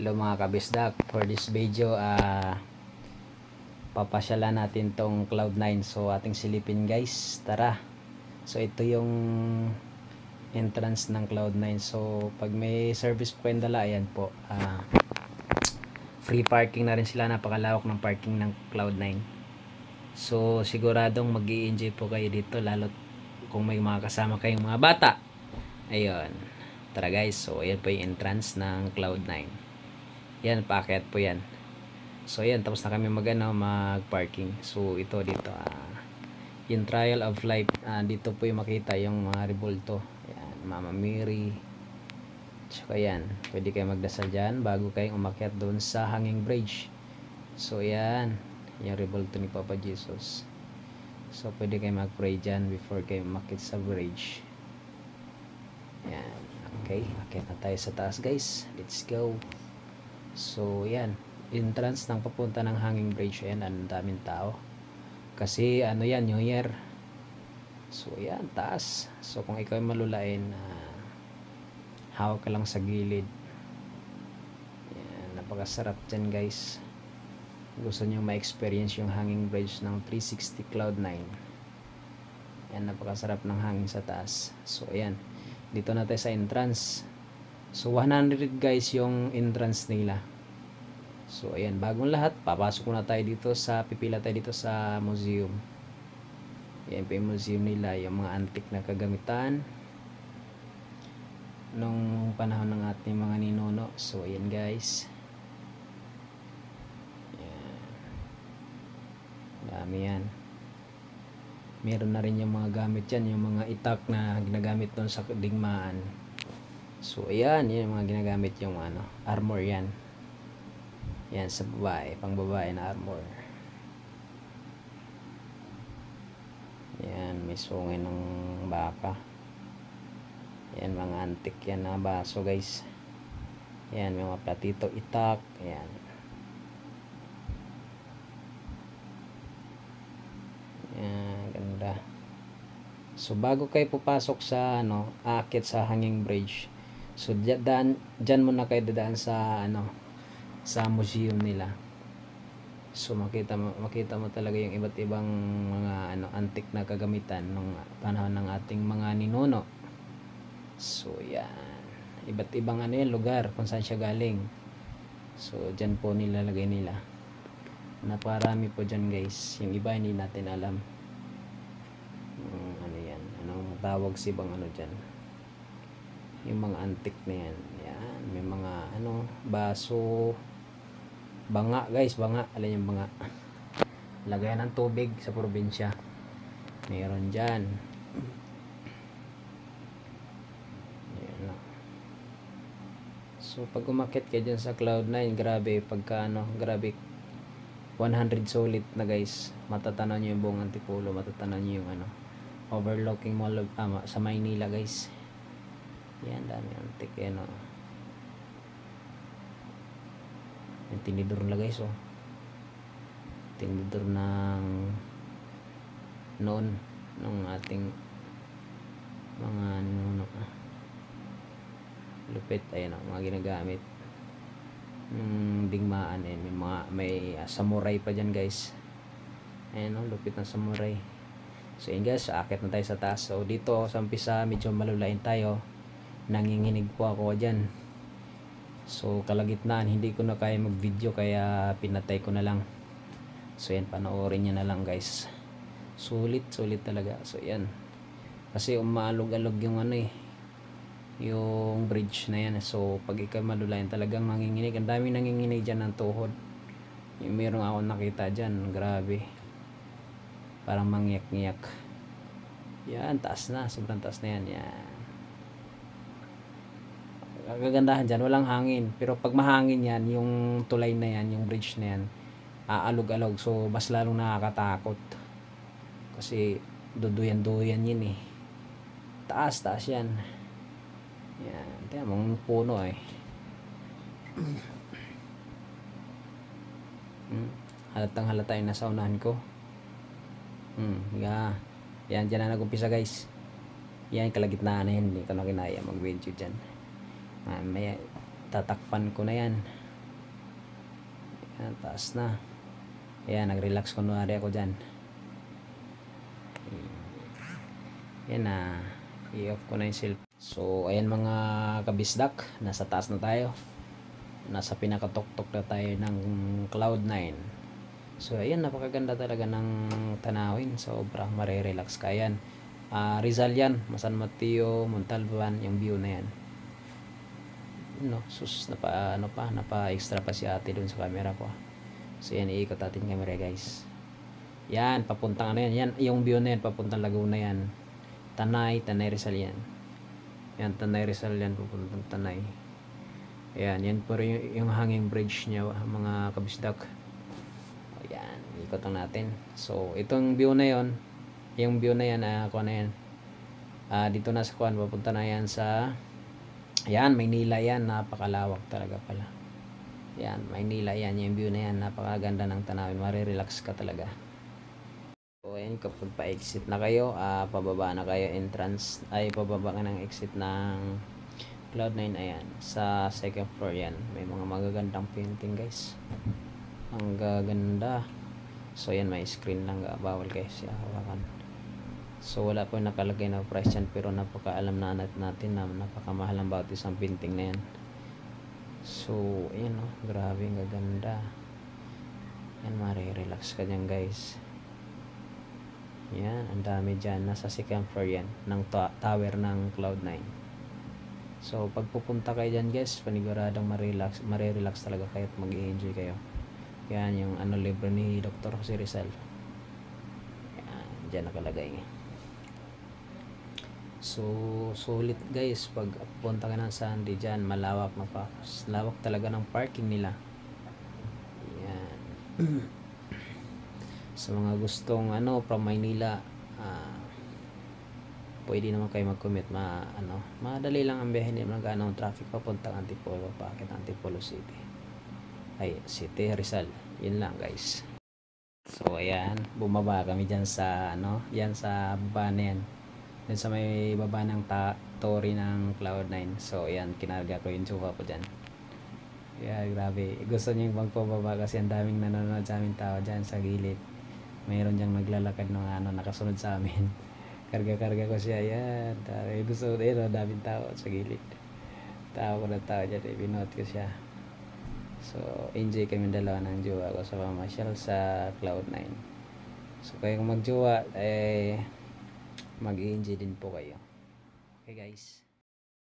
Hello mga kabisdak, for this video papasyalan natin tong Cloud9. So ating silipin guys, tara. So ito yung entrance ng Cloud9. So pag may service po kayong dala, ayan po, free parking na rin sila. Napakalawak ng parking ng Cloud9. So siguradong mag-i-enjoy po kayo dito, lalo kung may mga kasama kayong mga bata. Ayun, tara guys. So ayan po yung entrance ng Cloud9. Yan, paakyat po yan. So yan, tapos na kami mag-parking. So ito dito, yung trial of life, dito po yung makita yung mga rebulto. Yan, Mama Mary. Tsaka yan, pwede kayo magdasal dyan bago kayong umakyat doon sa hanging bridge. So yan, yung rebulto ni Papa Jesus. So pwede kayo mag-pray dyan before kayo umakyat sa bridge. Yan, okay, akyat na tayo sa taas guys. Let's go. So yan, entrance ng papunta ng hanging bridge. Ayan, ang daming tao kasi ano yan, New Year. So yan, taas. So kung ikaw ay malulain, hawak ka lang sa gilid. Yan, napakasarap dyan guys. Gusto nyo ma-experience yung hanging bridge ng 360 Cloud9. Yan, napakasarap ng hangin sa taas. So ayan, dito na tayo sa entrance. So 100 guys yung entrance nila. So ayan, bagong lahat, papasok na tayo dito sa, pipila tayo dito sa museum. Ayan pa yung museum nila, yung mga antique na kagamitan nung panahon ng ating mga ninuno. So ayan guys, ayan, dami yan. Meron na rin yung mga gamit yan, yung mga itak na ginagamit doon sa digmaan. So ayan, yan yung mga ginagamit, yung armor yan. Yan sa babae, pang babae na armor. Yan, may sungay ng baka. Yan, mga antik yan na baso guys. Yan, may mga platito, itak. Yan. Yan, ganda. So bago kayo pupasok sa aakyat sa hanging bridge, so dyan muna kayo dadaan sa sa museum nila. So makita mo talaga yung iba't ibang mga antique na kagamitan nung panahon ng ating mga ninuno. So yan, iba't ibang yung lugar kung saan siya galing. So dyan po nilalagay nila. Naparami po dyan guys. Yung iba hindi natin alam. Anong tawag si bang dyan, yung mga antique na yan. Yan, may mga baso, banga guys, banga. Alam yung banga, lagayan ng tubig sa probinsya, meron dyan. Yan. So pag umakyat kayo dyan sa Cloud9, grabe, pagka grabe, 100 solid na guys. Matatanaw nyo yung buong Antipolo, matatanaw nyo yung overlooking mall sa Maynila guys. Yan, dami antik yan yung tinidor nila guys tinidor ng noon ng ating mga lupit. Ayan mga ginagamit digmaan. May samurai pa dyan guys. Ayan lupit ng samurai. So yun guys, aakyat na tayo sa taas. So dito sa umpisa medyo malulain tayo, nanginginig po ako dyan. So kalagitnaan hindi ko na kaya mag video, kaya pinatay ko na lang. So yan, panoorin nyo na lang guys. Sulit talaga. So yan, kasi umaalog-alog yung yung bridge na yan. So pag ikaw malulain, talagang nanginginig. Ang dami nanginginig dyan ng tuhod. Yung meron ako nakita dyan, grabe, parang mangyak-ngyak. Yan, taas na, sobrang taas na yan. Yan, kagandahan dyan, walang hangin. Pero pag mahangin yan, yung tulay na yan, yung bridge na yan, aalog-alog. So mas lalong nakakatakot kasi duduyan-duyan yun taas yan. Yan, kaya mong puno halatang halata yung nasa unahan ko. Yan, dyan na nag-umpisa guys. Yan, kalagitnaan na yan. Hindi ko na kinaya mag-video dyan. May tatakpan ko na yan. Ayan, taas na. Ayan, nag-relax kunwari ako dyan. Ayan na. I-off ko na yung cellphone. So, ayan mga kabisdak. Nasa taas na tayo. Nasa pinakatuktok na tayo ng Cloud9. So, ayan, napakaganda talaga ng tanawin. Sobrang marirelax ka. Ayan. Rizal yan. San Mateo, Montalban, yung view na yan. No, sus, napa-extra pa si ate dun sa camera ko. So, yan, iikot natin camera guys. Yan, papuntang ano yan. Yan, yung view na yan, papuntang Laguna yan. Tanay Rizal yan. Yan, Tanay Rizal yan, papuntang Tanay. Ayan, yan po rin yung hanging bridge niya, mga kabisdak. Ayan, ikot lang natin. So, itong view na yon, yung view na yan, kuha na yan. Dito na sa kuhan, papunta na yan sa, ayan, Maynila yan, napakalawak talaga pala. Ayan, Maynila yan, yung view na yan, napakaganda ng tanawin, marirelax ka talaga. So, ayan, kapag pa-exit na kayo, pababa na kayo, entrance, ay pababa ka ng exit ng Cloud9, ayan, sa second floor yan. May mga magagandang painting guys. Ang gaganda. So yan, may screen lang, bawal guys hawakan. So wala po nakalagay na price yan, pero napakaalam na natin na napakamahal ang bawat isang painting na yan. So ayan o, grabe ang gaganda. Yan, marirelax ka dyan guys. Yan, ang dami dyan. Nasa second floor yan ng tower ng Cloud9. So, pag pupunta kayo dyan guys, paniguradong marirelax talaga kayo at mag-i-enjoy kayo. Yan yung libro ni Dr. Jose Rizal. Yan, dyan nakalagay. So, sulit guys, pag pupunta ka ng Sandy dyan, malawak na pa. Lawak talaga ng parking nila. Yan. Sa mga gustong from Maynila, pwede naman kayo mag-commute, madali lang ang biyahe, hindi naman gaano ang traffic papuntang Antipolo, bakit Antipolo City, ay City Rizal. Yun lang guys. So ayan, bumaba kami dyan sa yan sa baba na yan, dyan sa may baba ng Tori ng Cloud9. So ayan, kinarga ko yung tsuka ko dyan. Yeah, grabe, gusto niyo yung pagpababa kasi ang daming nanonood sa amin tao dyan sa gilid. Mayroon dyang naglalakad ng nakasunod sa amin. Karga-karga ko siya, yan. Gusto ko yun, daming tao sa gilid. Tao ko na tao dyan, binuhat ko siya. So, enjoy kami dalawa ng jowa ko sa pamasyal sa Cloud9. So, kayo kung magjowa, mag-enjoy din po kayo. Okay guys.